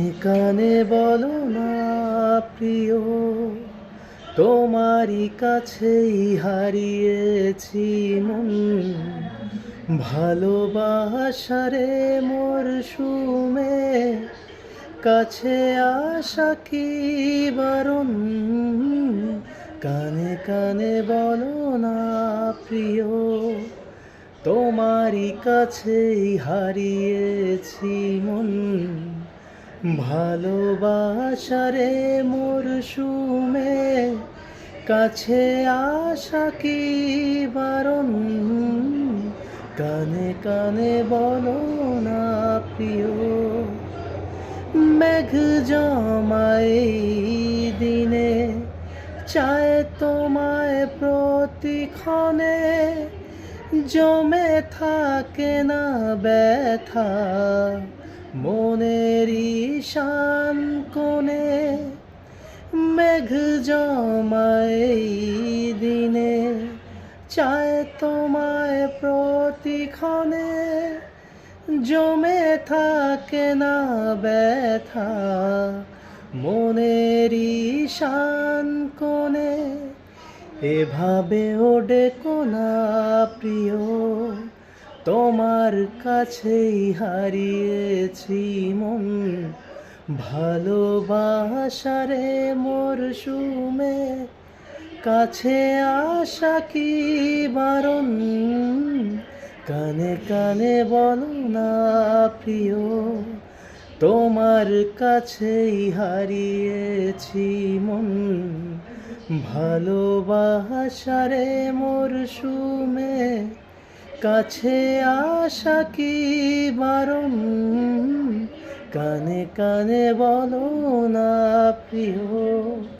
কানে কানে বলো না প্রিয়, তোমারই কাছেই হারিয়েছি মন। ভালোবাসারে মরশুমে কাছে আসা কি বারণ। কানে কানে বলো না প্রিয়, তোমারই কাছেই হারিয়েছি মন। ভালোবাসারে মরশুমে কাছে আসা কি বারণ। কানে কানে বলো না প্রিয়, মেঘ জমায় দিনে চায় তোমায় প্রতিক্ষণে। জমে থাকে না ব্যথা মনেরই শান কোণে। মেঘ জমায় দিনে চায় তোমায় প্রতিক্ষণে। জমে থাকে না ব্যথা মনেরই শান কোণে। এভাবে ডেকো না প্রিয়, তোমার কাছেই হারিয়েছি মন। ভালোবাসারে মরশুমে কাছে আসা কি বারণ। কানে কানে বলো না প্রিয়, তোমার কাছেই হারিয়েছি মন। ভালোবাসারে মরশুমে কাছে আসা কি বারণ। কানে কানে বলো না প্রিয়।